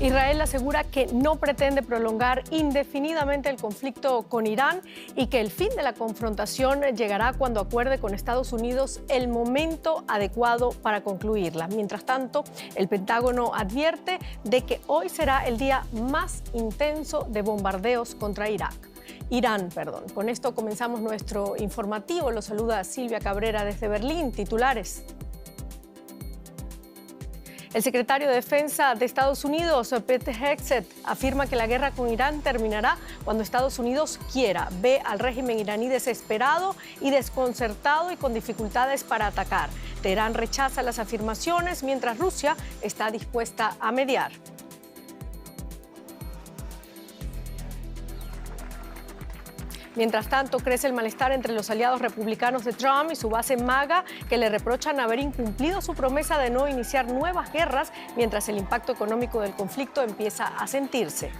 Israel asegura que no pretende prolongar indefinidamente el conflicto con Irán y que el fin de la confrontación llegará cuando acuerde con Estados Unidos el momento adecuado para concluirla. Mientras tanto, el Pentágono advierte de que hoy será el día más intenso de bombardeos contra Irán. Con esto comenzamos nuestro informativo. Lo saluda Silvia Cabrera desde Berlín. Titulares. El secretario de Defensa de Estados Unidos, Pete Hegseth, afirma que la guerra con Irán terminará cuando Estados Unidos quiera. Ve al régimen iraní desesperado y desconcertado y con dificultades para atacar. Teherán rechaza las afirmaciones mientras Rusia está dispuesta a mediar. Mientras tanto, crece el malestar entre los aliados republicanos de Trump y su base MAGA, que le reprochan haber incumplido su promesa de no iniciar nuevas guerras mientras el impacto económico del conflicto empieza a sentirse.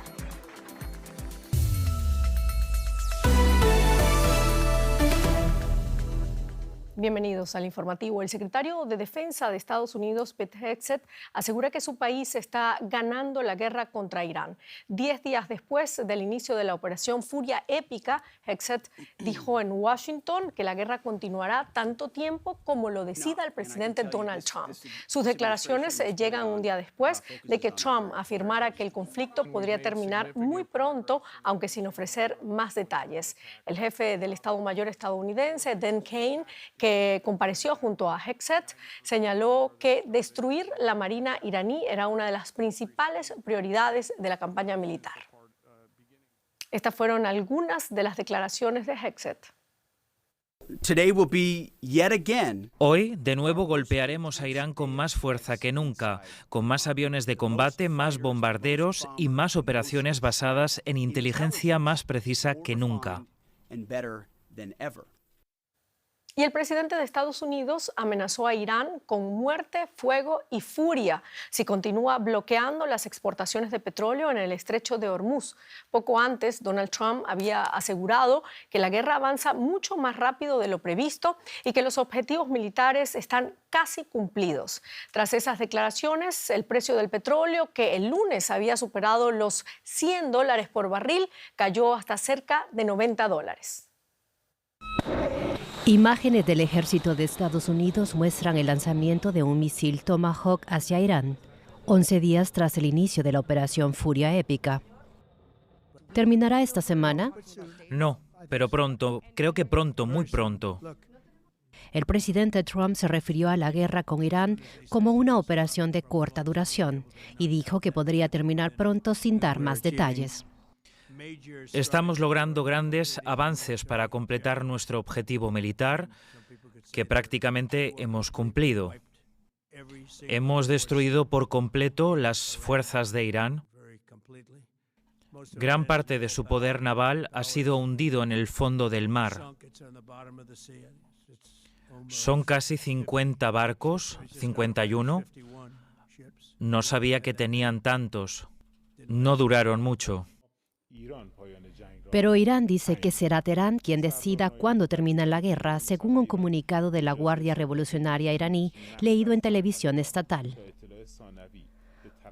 Bienvenidos al informativo. El secretario de Defensa de Estados Unidos, Pete Hegseth, asegura que su país está ganando la guerra contra Irán. 10 días después del inicio de la operación Furia Épica, Hegseth dijo en Washington que la guerra continuará tanto tiempo como lo decida el presidente Donald Trump. Sus declaraciones llegan un día después de que Trump afirmara que el conflicto podría terminar muy pronto, aunque sin ofrecer más detalles. El jefe del Estado Mayor estadounidense, Dan Kane, que compareció junto a Hegseth, señaló que destruir la marina iraní era una de las principales prioridades de la campaña militar. Estas fueron algunas de las declaraciones de Hegseth. Hoy, de nuevo, golpearemos a Irán con más fuerza que nunca, con más aviones de combate, más bombarderos y más operaciones basadas en inteligencia más precisa que nunca. Y el presidente de Estados Unidos amenazó a Irán con muerte, fuego y furia si continúa bloqueando las exportaciones de petróleo en el estrecho de Hormuz. Poco antes, Donald Trump había asegurado que la guerra avanza mucho más rápido de lo previsto y que los objetivos militares están casi cumplidos. Tras esas declaraciones, el precio del petróleo, que el lunes había superado los $100 por barril, cayó hasta cerca de $90. Imágenes del ejército de Estados Unidos muestran el lanzamiento de un misil Tomahawk hacia Irán, 11 días tras el inicio de la operación Furia Épica. ¿Terminará esta semana? No, pero pronto, creo que pronto, muy pronto. El presidente Trump se refirió a la guerra con Irán como una operación de corta duración y dijo que podría terminar pronto sin dar más detalles. Estamos logrando grandes avances para completar nuestro objetivo militar, que prácticamente hemos cumplido. Hemos destruido por completo las fuerzas de Irán. Gran parte de su poder naval ha sido hundido en el fondo del mar. Son casi 50 barcos, 51. No sabía que tenían tantos. No duraron mucho. Pero Irán dice que será Teherán quien decida cuándo termina la guerra, según un comunicado de la Guardia Revolucionaria iraní leído en televisión estatal.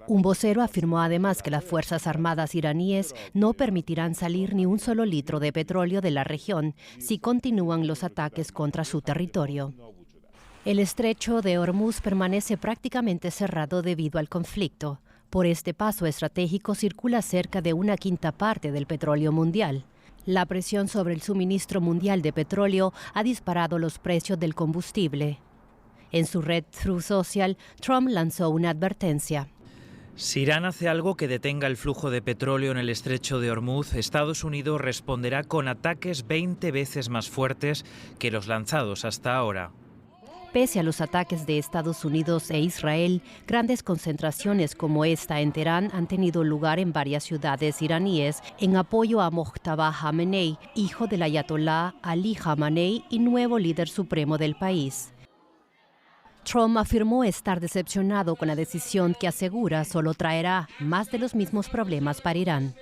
Un vocero afirmó además que las Fuerzas Armadas iraníes no permitirán salir ni un solo litro de petróleo de la región si continúan los ataques contra su territorio. El estrecho de Hormuz permanece prácticamente cerrado debido al conflicto. Por este paso estratégico circula cerca de 1/5 parte del petróleo mundial. La presión sobre el suministro mundial de petróleo ha disparado los precios del combustible. En su red Truth Social, Trump lanzó una advertencia. Si Irán hace algo que detenga el flujo de petróleo en el estrecho de Hormuz, Estados Unidos responderá con ataques 20 veces más fuertes que los lanzados hasta ahora. Pese a los ataques de Estados Unidos e Israel, grandes concentraciones como esta en Teherán han tenido lugar en varias ciudades iraníes en apoyo a Mojtaba Khamenei, hijo del ayatolá Ali Khamenei y nuevo líder supremo del país. Trump afirmó estar decepcionado con la decisión que asegura solo traerá más de los mismos problemas para Irán.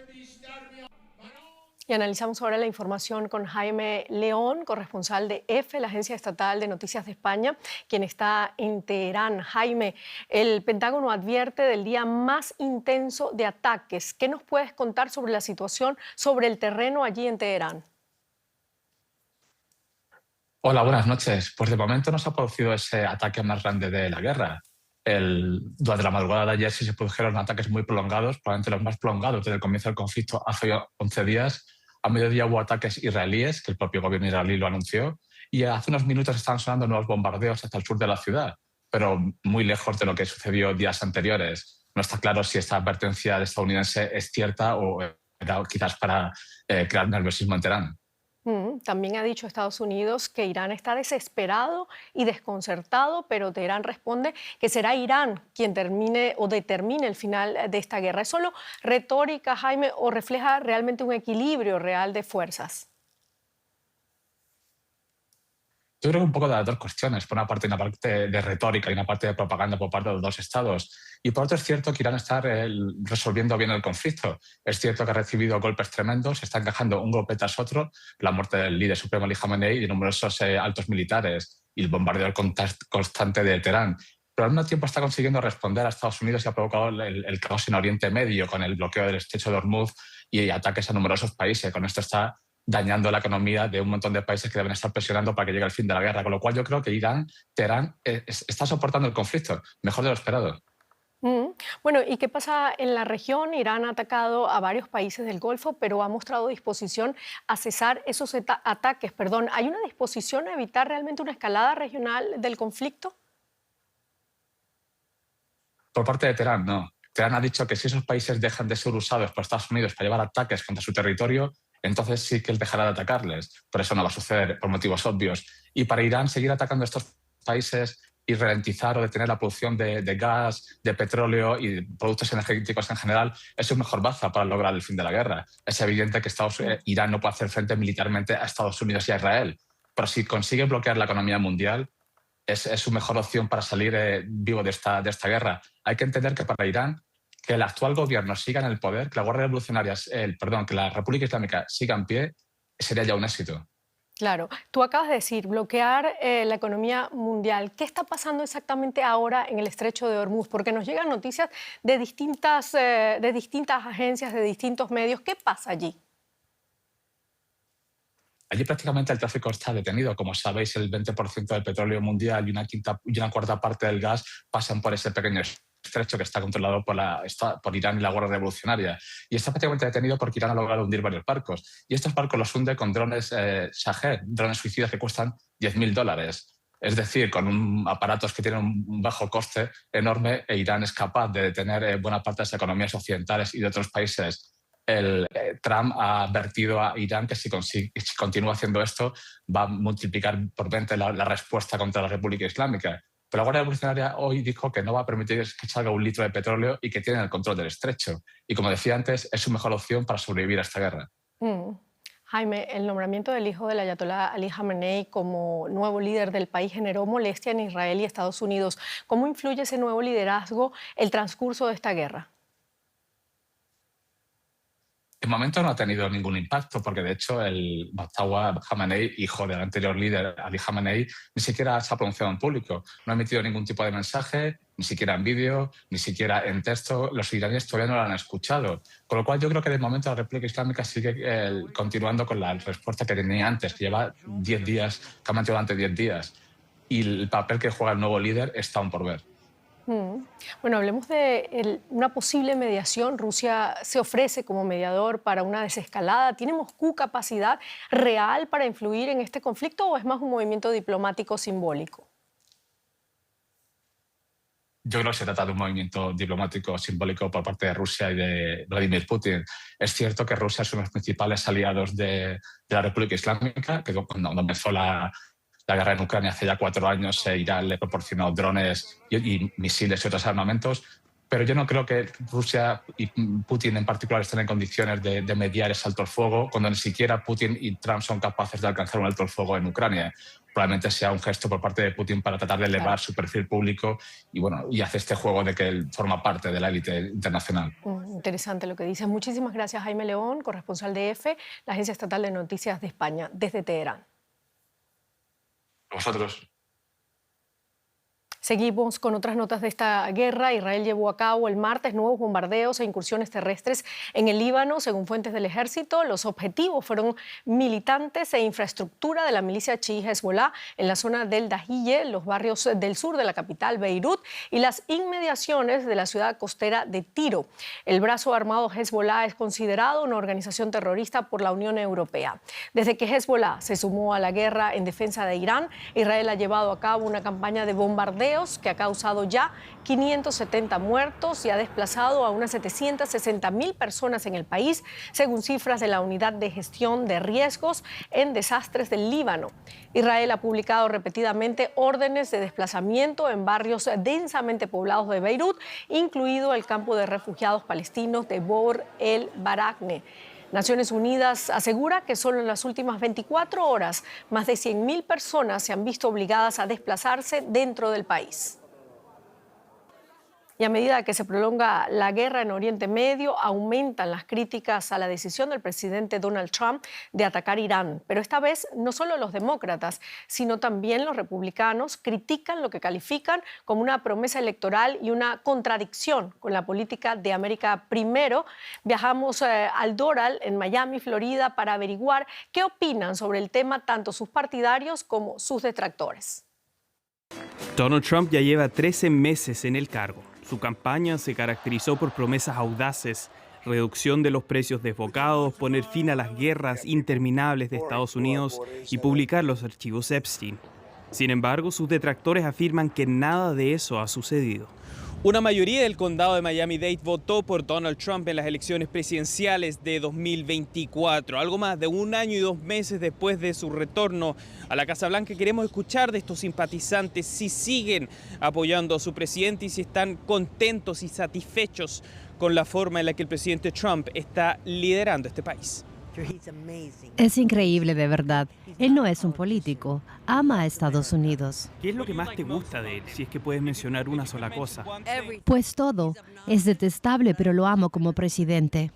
Y analizamos ahora la información con Jaime León, corresponsal de EFE, la Agencia Estatal de Noticias de España, quien está en Teherán. Jaime, el Pentágono advierte del día más intenso de ataques. ¿Qué nos puedes contar sobre la situación, sobre el terreno allí en Teherán? Hola, buenas noches. Pues de momento no se ha producido ese ataque más grande de la guerra. Durante la madrugada de ayer sí se produjeron ataques muy prolongados, probablemente los más prolongados desde el comienzo del conflicto hace 11 días. A mediodía hubo ataques israelíes, que el propio gobierno israelí lo anunció, y hace unos minutos están sonando nuevos bombardeos hacia el sur de la ciudad, pero muy lejos de lo que sucedió días anteriores. No está claro si esta advertencia estadounidense es cierta o era quizás para crear nerviosismo en Teherán. También ha dicho Estados Unidos que Irán está desesperado y desconcertado, pero Teherán responde que será Irán quien termine o determine el final de esta guerra. ¿Es solo retórica, Jaime, o refleja realmente un equilibrio real de fuerzas? Yo creo que un poco de las dos cuestiones. Por una parte, una parte de retórica y una parte de propaganda por parte de los dos estados. Y por otro, es cierto que Irán está resolviendo bien el conflicto. Es cierto que ha recibido golpes tremendos, se está encajando un golpe tras otro, la muerte del líder supremo Ali Khamenei y de numerosos altos militares y el bombardeo constante de Teherán. Pero al mismo tiempo está consiguiendo responder a Estados Unidos y ha provocado el caos en Oriente Medio con el bloqueo del estrecho de Hormuz y ataques a numerosos países. Con esto está dañando la economía de un montón de países que deben estar presionando para que llegue el fin de la guerra. Con lo cual yo creo que Teherán está soportando el conflicto mejor de lo esperado. Bueno, ¿y qué pasa en la región? Irán ha atacado a varios países del Golfo, pero ha mostrado disposición a cesar esos ataques. Perdón, ¿hay una disposición a evitar realmente una escalada regional del conflicto? Por parte de Teherán, no. Teherán ha dicho que si esos países dejan de ser usados por Estados Unidos para llevar ataques contra su territorio, entonces sí que él dejará de atacarles. Pero eso no va a suceder por motivos obvios. Y para Irán, seguir atacando a estos países y ralentizar o detener la producción de gas, de petróleo y de productos energéticos en general es su mejor baza para lograr el fin de la guerra. Es evidente que Irán no puede hacer frente militarmente a Estados Unidos y a Israel, pero si consigue bloquear la economía mundial, es su mejor opción para salir vivo de esta guerra. Hay que entender que para Irán, que el actual gobierno siga en el poder, que la Guardia Revolucionaria, que la República Islámica siga en pie, sería ya un éxito. Claro, tú acabas de decir bloquear la economía mundial. ¿Qué está pasando exactamente ahora en el estrecho de Hormuz? Porque nos llegan noticias de distintas agencias, de distintos medios. ¿Qué pasa allí? Allí prácticamente el tráfico está detenido. Como sabéis, el 20% del petróleo mundial y una cuarta parte del gas pasan por ese pequeño estrecho que está controlado por Irán y la Guardia Revolucionaria. Y está prácticamente detenido porque Irán ha logrado hundir varios barcos. Y estos barcos los hunde con drones Shahed, drones suicidas que cuestan $10.000. Es decir, con aparatos que tienen un bajo coste enorme, e Irán es capaz de detener buena parte de las economías occidentales y de otros países. Trump ha advertido a Irán que si continúa haciendo esto va a multiplicar por 20 la respuesta contra la República Islámica. Pero la Guardia Revolucionaria hoy dijo que no va a permitir que salga un litro de petróleo y que tienen el control del estrecho. Y como decía antes, es su mejor opción para sobrevivir a esta guerra. Jaime, el nombramiento del hijo del ayatolá Ali Khamenei como nuevo líder del país generó molestia en Israel y Estados Unidos. ¿Cómo influye ese nuevo liderazgo el transcurso de esta guerra? De momento no ha tenido ningún impacto porque, de hecho, el Mojtaba Khamenei, hijo del anterior líder Ali Khamenei, ni siquiera se ha pronunciado en público. No ha emitido ningún tipo de mensaje, ni siquiera en vídeo, ni siquiera en texto. Los iraníes todavía no lo han escuchado. Con lo cual yo creo que de momento la República Islámica sigue continuando con la respuesta que tenía antes, que lleva 10 días, que ha mantenido durante 10 días. Y el papel que juega el nuevo líder está aún por ver. Bueno, hablemos de una posible mediación. Rusia se ofrece como mediador para una desescalada. ¿Tiene Moscú capacidad real para influir en este conflicto o es más un movimiento diplomático simbólico? Yo creo que se trata de un movimiento diplomático simbólico por parte de Rusia y de Vladimir Putin. Es cierto que Rusia es uno de los principales aliados de la República Islámica, que cuando empezó la guerra en Ucrania hace ya 4 años, Irán le proporcionó drones y misiles y otros armamentos, pero yo no creo que Rusia y Putin en particular estén en condiciones de mediar ese alto el fuego, cuando ni siquiera Putin y Trump son capaces de alcanzar un alto el fuego en Ucrania. Probablemente sea un gesto por parte de Putin para tratar de elevar su perfil público y hace este juego de que él forma parte de la élite internacional. Interesante lo que dices. Muchísimas gracias, Jaime León, corresponsal de EFE, la Agencia Estatal de Noticias de España, desde Teherán. A vosotros. Seguimos con otras notas de esta guerra. Israel llevó a cabo el martes nuevos bombardeos e incursiones terrestres en el Líbano. Según fuentes del ejército, los objetivos fueron militantes e infraestructura de la milicia chií Hezbollah en la zona del Dahiye, los barrios del sur de la capital, Beirut, y las inmediaciones de la ciudad costera de Tiro. El brazo armado Hezbollah es considerado una organización terrorista por la Unión Europea. Desde que Hezbollah se sumó a la guerra en defensa de Irán, Israel ha llevado a cabo una campaña de bombardeos que ha causado ya 570 muertos y ha desplazado a unas 760.000 personas en el país, según cifras de la Unidad de Gestión de Riesgos en Desastres del Líbano. Israel ha publicado repetidamente órdenes de desplazamiento en barrios densamente poblados de Beirut, incluido el campo de refugiados palestinos de Bor el Barakne. Naciones Unidas asegura que solo en las últimas 24 horas más de 100.000 personas se han visto obligadas a desplazarse dentro del país. Y a medida que se prolonga la guerra en Oriente Medio, aumentan las críticas a la decisión del presidente Donald Trump de atacar Irán. Pero esta vez no solo los demócratas, sino también los republicanos critican lo que califican como una promesa electoral y una contradicción con la política de América Primero. Viajamos al Doral, en Miami, Florida, para averiguar qué opinan sobre el tema tanto sus partidarios como sus detractores. Donald Trump ya lleva 13 meses en el cargo. Su campaña se caracterizó por promesas audaces, reducción de los precios desbocados, poner fin a las guerras interminables de Estados Unidos y publicar los archivos Epstein. Sin embargo, sus detractores afirman que nada de eso ha sucedido. Una mayoría del condado de Miami-Dade votó por Donald Trump en las elecciones presidenciales de 2024. Algo más de 1 año y 2 meses después de su retorno a la Casa Blanca, queremos escuchar de estos simpatizantes si siguen apoyando a su presidente y si están contentos y satisfechos con la forma en la que el presidente Trump está liderando este país. Es increíble, de verdad. Él no es un político, ama a Estados Unidos. ¿Qué es lo que más te gusta de él, si es que puedes mencionar una sola cosa? Pues todo. Es detestable, pero lo amo como presidente.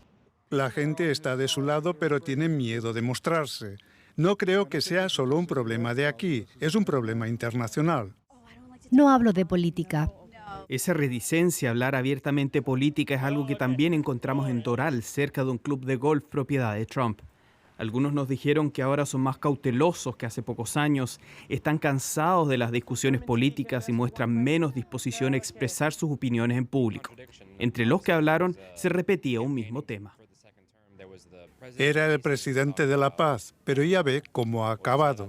La gente está de su lado, pero tiene miedo de mostrarse. No creo que sea solo un problema de aquí, es un problema internacional. No hablo de política. Esa reticencia a hablar abiertamente política es algo que también encontramos en Doral, cerca de un club de golf propiedad de Trump. Algunos nos dijeron que ahora son más cautelosos que hace pocos años, están cansados de las discusiones políticas y muestran menos disposición a expresar sus opiniones en público. Entre los que hablaron se repetía un mismo tema. Era el presidente de la paz, pero ya ve cómo ha acabado.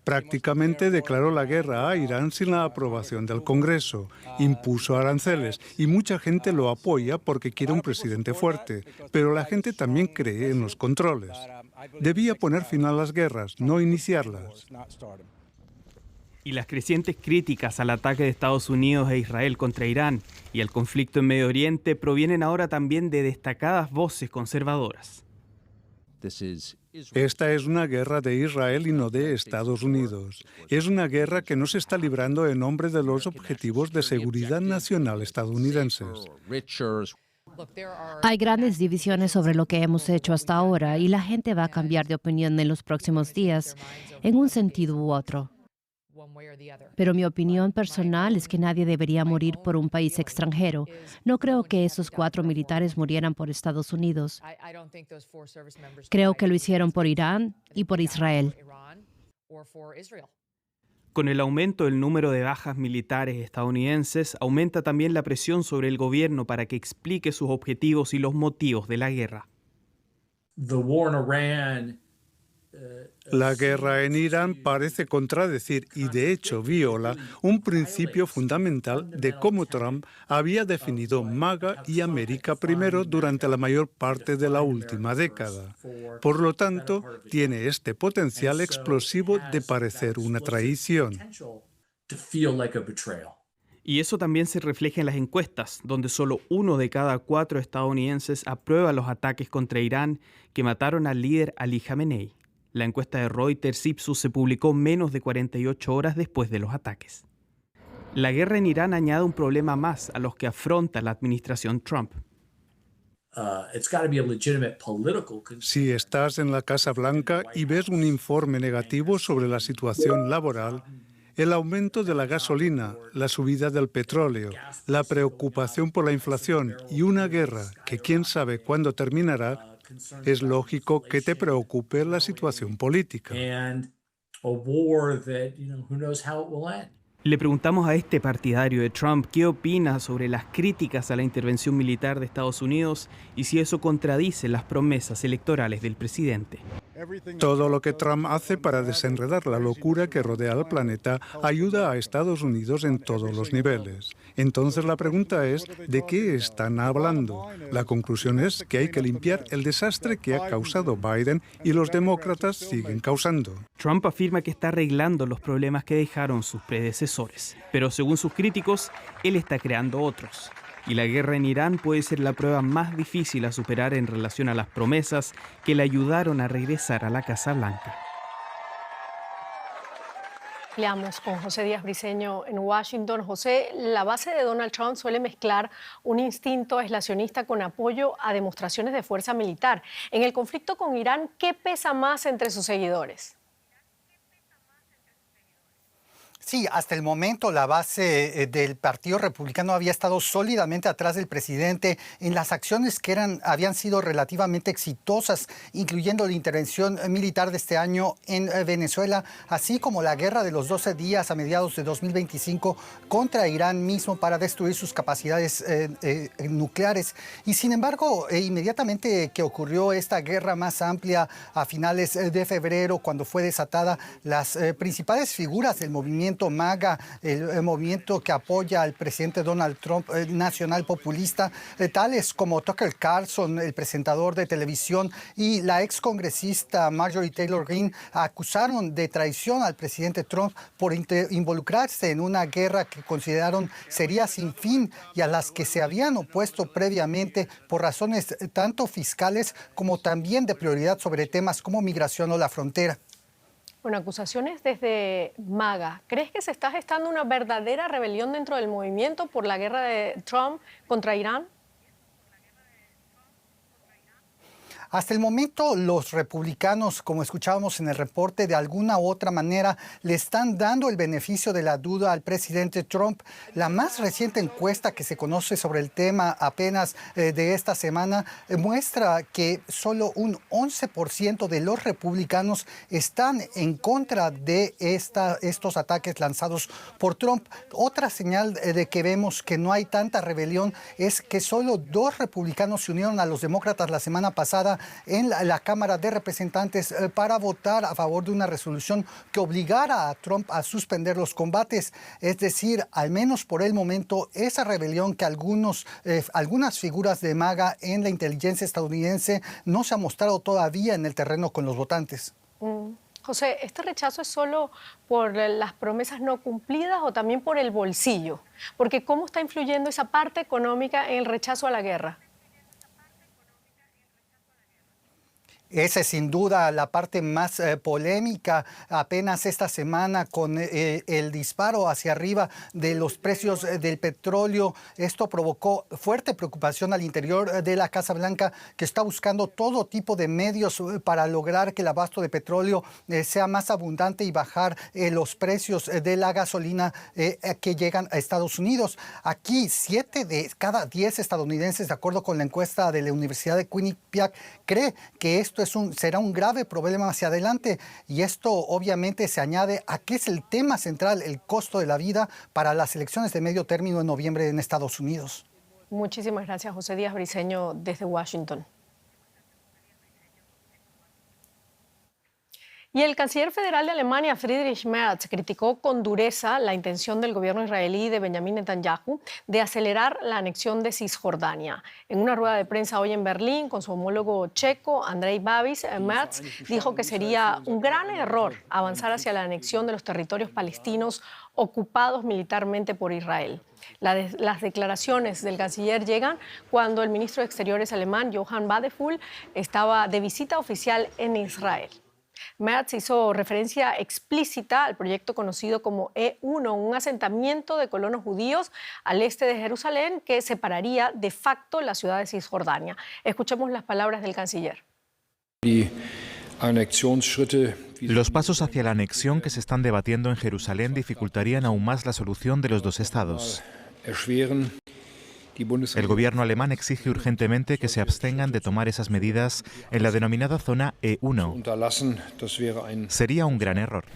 Prácticamente declaró la guerra a Irán sin la aprobación del Congreso, impuso aranceles y mucha gente lo apoya porque quiere un presidente fuerte, pero la gente también cree en los controles. Debía poner fin a las guerras, no iniciarlas. Y las crecientes críticas al ataque de Estados Unidos e Israel contra Irán y al conflicto en Medio Oriente provienen ahora también de destacadas voces conservadoras. Esta es una guerra de Israel y no de Estados Unidos. Es una guerra que no se está librando en nombre de los objetivos de seguridad nacional estadounidenses. Hay grandes divisiones sobre lo que hemos hecho hasta ahora y la gente va a cambiar de opinión en los próximos días, en un sentido u otro. Pero mi opinión personal es que nadie debería morir por un país extranjero. No creo que esos 4 militares murieran por Estados Unidos. Creo que lo hicieron por Irán y por Israel. Con el aumento del número de bajas militares estadounidenses, aumenta también la presión sobre el gobierno para que explique sus objetivos y los motivos de la guerra. La guerra en Irán parece contradecir y de hecho viola un principio fundamental de cómo Trump había definido MAGA y América Primero durante la mayor parte de la última década. Por lo tanto, tiene este potencial explosivo de parecer una traición. Y eso también se refleja en las encuestas, donde solo 1 de cada 4 estadounidenses aprueba los ataques contra Irán que mataron al líder Ali Khamenei. La encuesta de Reuters Ipsos se publicó menos de 48 horas después de los ataques. La guerra en Irán añade un problema más a los que afronta la administración Trump. Si estás en la Casa Blanca y ves un informe negativo sobre la situación laboral, el aumento de la gasolina, la subida del petróleo, la preocupación por la inflación y una guerra que quién sabe cuándo terminará, es lógico que te preocupe la situación política. Le preguntamos a este partidario de Trump qué opina sobre las críticas a la intervención militar de Estados Unidos y si eso contradice las promesas electorales del presidente. Todo lo que Trump hace para desenredar la locura que rodea al planeta ayuda a Estados Unidos en todos los niveles. Entonces la pregunta es, ¿de qué están hablando? La conclusión es que hay que limpiar el desastre que ha causado Biden y los demócratas siguen causando. Trump afirma que está arreglando los problemas que dejaron sus predecesores, pero según sus críticos, él está creando otros. Y la guerra en Irán puede ser la prueba más difícil a superar en relación a las promesas que le ayudaron a regresar a la Casa Blanca. Hablamos con José Díaz Briceño en Washington. José, la base de Donald Trump suele mezclar un instinto aislacionista con apoyo a demostraciones de fuerza militar. En el conflicto con Irán, ¿qué pesa más entre sus seguidores? Sí, hasta el momento la base del Partido Republicano había estado sólidamente atrás del presidente en las acciones que habían sido relativamente exitosas, incluyendo la intervención militar de este año en Venezuela, así como la guerra de los 12 días a mediados de 2025 contra Irán mismo para destruir sus capacidades nucleares. Y sin embargo, inmediatamente que ocurrió esta guerra más amplia a finales de febrero, cuando fue desatada, las principales figuras del movimiento MAGA, el movimiento que apoya al presidente Donald Trump, nacional populista, tales como Tucker Carlson, el presentador de televisión, y la excongresista Marjorie Taylor Greene, acusaron de traición al presidente Trump por involucrarse en una guerra que consideraron sería sin fin y a las que se habían opuesto previamente por razones tanto fiscales como también de prioridad sobre temas como migración o la frontera. Bueno, acusaciones desde MAGA. ¿Crees que se está gestando una verdadera rebelión dentro del movimiento por la guerra de Trump contra Irán? Hasta el momento, los republicanos, como escuchábamos en el reporte, de alguna u otra manera le están dando el beneficio de la duda al presidente Trump. La más reciente encuesta que se conoce sobre el tema apenas de esta semana muestra que solo un 11% de los republicanos están en contra de estos ataques lanzados por Trump. Otra señal de que vemos que no hay tanta rebelión es que solo 2 republicanos se unieron a los demócratas la semana pasada en la Cámara de Representantes para votar a favor de una resolución que obligara a Trump a suspender los combates. Es decir, al menos por el momento, esa rebelión que algunas figuras de MAGA en la inteligencia estadounidense no se ha mostrado todavía en el terreno con los votantes. José, ¿este rechazo es solo por las promesas no cumplidas o también por el bolsillo? Porque ¿cómo está influyendo esa parte económica en el rechazo a la guerra? Esa es sin duda la parte más polémica. Apenas esta semana con el disparo hacia arriba de los precios del petróleo. Esto provocó fuerte preocupación al interior de la Casa Blanca, que está buscando todo tipo de medios para lograr que el abasto de petróleo sea más abundante y bajar los precios de la gasolina que llegan a Estados Unidos. Aquí 7 de cada 10 estadounidenses, de acuerdo con la encuesta de la Universidad de Quinnipiac, cree que esto será un grave problema hacia adelante, y esto obviamente se añade a que es el tema central, el costo de la vida para las elecciones de medio término en noviembre en Estados Unidos. Muchísimas gracias, José Díaz Briceño, desde Washington. Y el canciller federal de Alemania, Friedrich Merz, criticó con dureza la intención del gobierno israelí de Benjamin Netanyahu de acelerar la anexión de Cisjordania. En una rueda de prensa hoy en Berlín con su homólogo checo, Andrej Babis, Merz dijo que sería un gran error avanzar hacia la anexión de los territorios palestinos ocupados militarmente por Israel. Las declaraciones del canciller llegan cuando el ministro de Exteriores alemán, Johann Wadephul, estaba de visita oficial en Israel. Merz hizo referencia explícita al proyecto conocido como E1, un asentamiento de colonos judíos al este de Jerusalén que separaría de facto la ciudad de Cisjordania. Escuchemos las palabras del canciller. Los pasos hacia la anexión que se están debatiendo en Jerusalén dificultarían aún más la solución de los dos estados. El gobierno alemán exige urgentemente que se abstengan de tomar esas medidas en la denominada zona E1. Sería un gran error.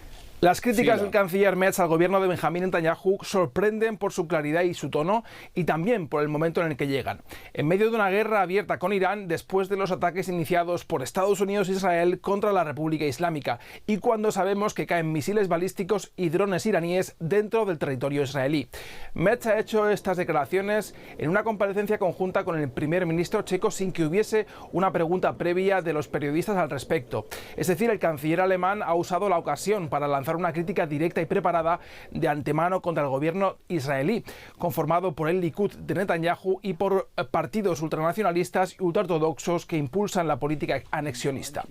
Las críticas del canciller Merz al gobierno de Benjamín Netanyahu sorprenden por su claridad y su tono, y también por el momento en el que llegan. En medio de una guerra abierta con Irán, después de los ataques iniciados por Estados Unidos e Israel contra la República Islámica, y cuando sabemos que caen misiles balísticos y drones iraníes dentro del territorio israelí. Merz ha hecho estas declaraciones en una comparecencia conjunta con el primer ministro checo sin que hubiese una pregunta previa de los periodistas al respecto. Es decir, el canciller alemán ha usado la ocasión para lanzar una crítica directa y preparada de antemano contra el gobierno israelí, conformado por el Likud de Netanyahu y por partidos ultranacionalistas y ultraortodoxos que impulsan la política anexionista.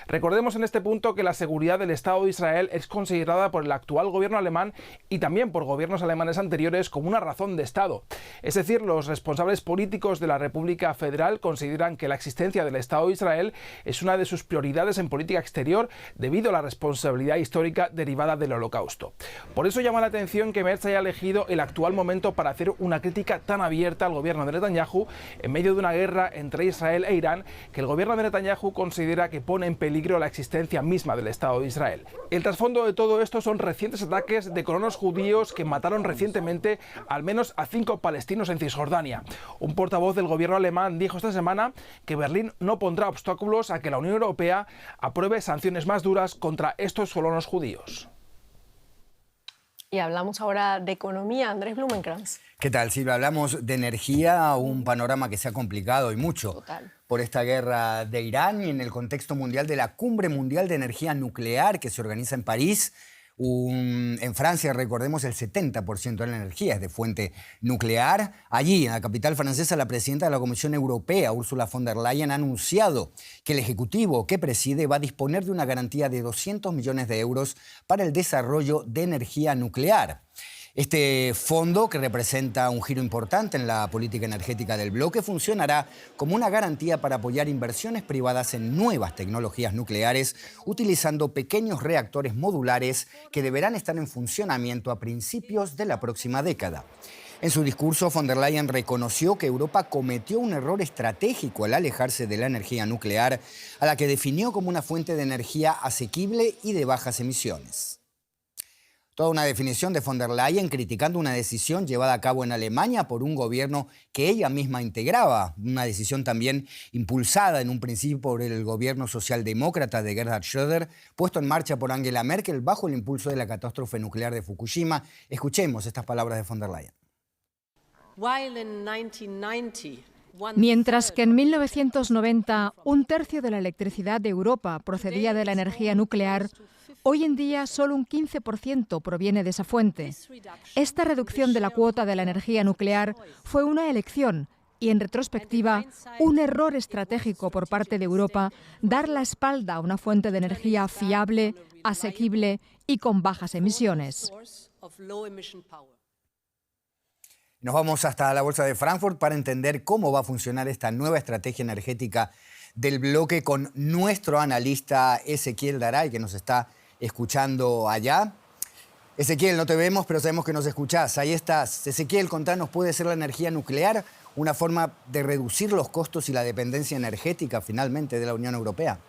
Recordemos en este punto que la seguridad del Estado de Israel es considerada por el actual gobierno alemán y también por gobiernos alemanes anteriores como una razón de Estado. Es decir, los responsables políticos de la República Federal consideran que la existencia del Estado de Israel es una de sus prioridades en política exterior debido a la responsabilidad histórica derivada del Holocausto. Por eso llama la atención que Merz haya elegido el actual momento para hacer una crítica tan abierta al gobierno de Netanyahu en medio de una guerra entre Israel e Irán que el gobierno de Netanyahu considera que pone en peligro la existencia misma del Estado de Israel. El trasfondo de todo esto son recientes ataques de colonos judíos que mataron recientemente al menos a 5 palestinos en Cisjordania. Un portavoz del gobierno alemán dijo esta semana que Berlín no pondrá obstáculos a que la Unión Europea apruebe sanciones más duras contra estos colonos judíos. Y hablamos ahora de economía. Andrés Blumenkrantz. ¿Qué tal, Silvia? Hablamos de energía, un panorama que se ha complicado y mucho por esta guerra de Irán y en el contexto mundial de la Cumbre Mundial de Energía Nuclear que se organiza en París. En Francia, recordemos, el 70% de la energía es de fuente nuclear. Allí, en la capital francesa, la presidenta de la Comisión Europea, Ursula von der Leyen, ha anunciado que el Ejecutivo que preside va a disponer de una garantía de 200 millones de euros para el desarrollo de energía nuclear. Este fondo, que representa un giro importante en la política energética del bloque, funcionará como una garantía para apoyar inversiones privadas en nuevas tecnologías nucleares, utilizando pequeños reactores modulares que deberán estar en funcionamiento a principios de la próxima década. En su discurso, von der Leyen reconoció que Europa cometió un error estratégico al alejarse de la energía nuclear, a la que definió como una fuente de energía asequible y de bajas emisiones. Toda una definición de von der Leyen criticando una decisión llevada a cabo en Alemania por un gobierno que ella misma integraba, una decisión también impulsada en un principio por el gobierno socialdemócrata de Gerhard Schröder, puesto en marcha por Angela Merkel bajo el impulso de la catástrofe nuclear de Fukushima. Escuchemos estas palabras de von der Leyen. Mientras que en 1990 un tercio de la electricidad de Europa procedía de la energía nuclear, hoy en día solo un 15% proviene de esa fuente. Esta reducción de la cuota de la energía nuclear fue una elección y, en retrospectiva, un error estratégico por parte de Europa dar la espalda a una fuente de energía fiable, asequible y con bajas emisiones. Nos vamos hasta la Bolsa de Frankfurt para entender cómo va a funcionar esta nueva estrategia energética del bloque con nuestro analista Ezequiel Daray, que nos está escuchando allá. Ezequiel, no te vemos, pero sabemos que nos escuchás. Ahí estás. Ezequiel, contanos, ¿puede ser la energía nuclear una forma de reducir los costos y la dependencia energética finalmente de la Unión Europea?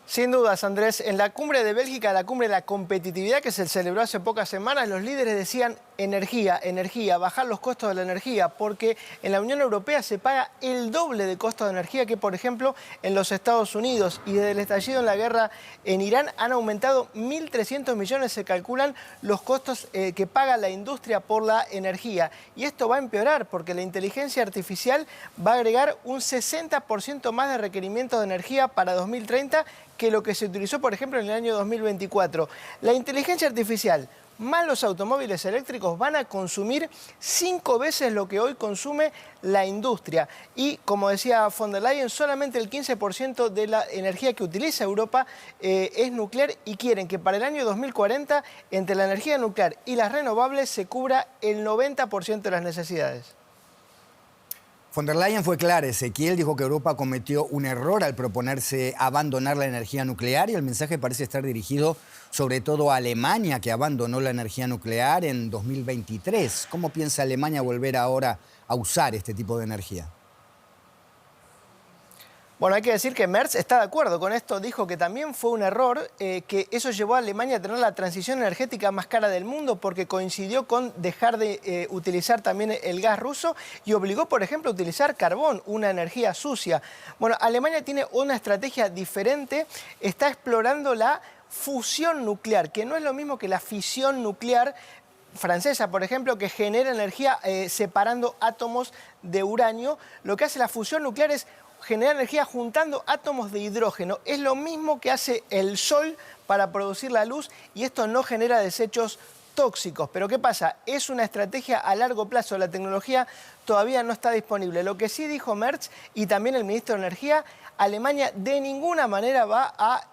Sin dudas, Andrés. En la cumbre de Bélgica, la cumbre de la competitividad que se celebró hace pocas semanas, los líderes decían energía, energía, bajar los costos de la energía, porque en la Unión Europea se paga el doble de costo de energía que, por ejemplo, en los Estados Unidos. Y desde el estallido en la guerra en Irán han aumentado 1.300 millones, se calculan, los costos que paga la industria por la energía. Y esto va a empeorar porque la inteligencia artificial va a agregar un 60% más de requerimientos de energía para 2030 que lo que se utilizó, por ejemplo, en el año 2024. La inteligencia artificial más los automóviles eléctricos van a consumir 5 veces lo que hoy consume la industria. Y como decía von der Leyen, solamente el 15% de la energía que utiliza Europa es nuclear y quieren que para el año 2040 entre la energía nuclear y las renovables se cubra el 90% de las necesidades. Von der Leyen fue clara, Ezequiel dijo que Europa cometió un error al proponerse abandonar la energía nuclear y el mensaje parece estar dirigido sobre todo a Alemania, que abandonó la energía nuclear en 2023. ¿Cómo piensa Alemania volver ahora a usar este tipo de energía? Bueno, hay que decir que Merz está de acuerdo con esto, dijo que también fue un error, que eso llevó a Alemania a tener la transición energética más cara del mundo porque coincidió con dejar de utilizar también el gas ruso y obligó, por ejemplo, a utilizar carbón, una energía sucia. Bueno, Alemania tiene una estrategia diferente, está explorando la fusión nuclear, que no es lo mismo que la fisión nuclear francesa, por ejemplo, que genera energía separando átomos de uranio. Lo que hace la fusión nuclear es generar energía juntando átomos de hidrógeno. Es lo mismo que hace el sol para producir la luz y esto no genera desechos tóxicos. Pero ¿qué pasa? Es una estrategia a largo plazo. La tecnología todavía no está disponible. Lo que sí dijo Merz y también el ministro de Energía, Alemania de ninguna manera va a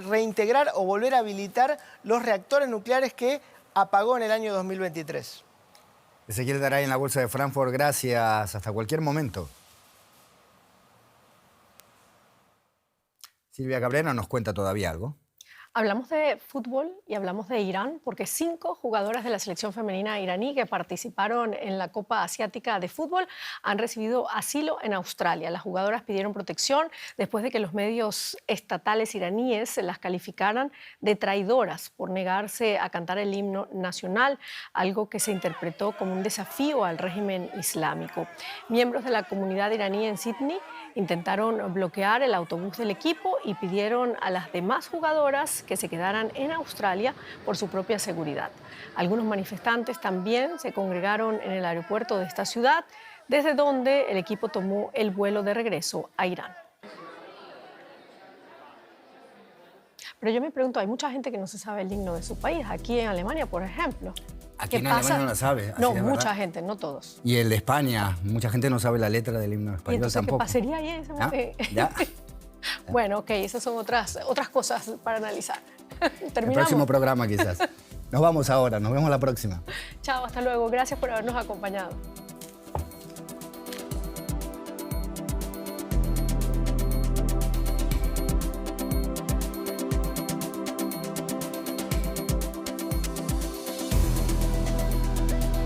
reintegrar o volver a habilitar los reactores nucleares que apagó en el año 2023. Ezequiel Garay en la Bolsa de Frankfurt. Gracias. Hasta cualquier momento. Silvia Cabrera nos cuenta todavía algo. Hablamos de fútbol y hablamos de Irán porque 5 jugadoras de la selección femenina iraní que participaron en la Copa Asiática de Fútbol han recibido asilo en Australia. Las jugadoras pidieron protección después de que los medios estatales iraníes las calificaran de traidoras por negarse a cantar el himno nacional, algo que se interpretó como un desafío al régimen islámico. Miembros de la comunidad iraní en Sydney intentaron bloquear el autobús del equipo y pidieron a las demás jugadoras que se quedaran en Australia por su propia seguridad. Algunos manifestantes también se congregaron en el aeropuerto de esta ciudad, desde donde el equipo tomó el vuelo de regreso a Irán. Pero yo me pregunto, hay mucha gente que no se sabe el himno de su país, aquí en Alemania, por ejemplo. Aquí en Alemania no la sabe. No, mucha gente, no todos. Y el de España, mucha gente no sabe la letra del himno español. ¿Y entonces tampoco. qué pasaría ahí en ese momento? ¿Ya? Bueno, ok, esas son otras cosas para analizar. Terminamos. El próximo programa quizás. Nos vamos ahora, nos vemos la próxima. Chao, hasta luego. Gracias por habernos acompañado.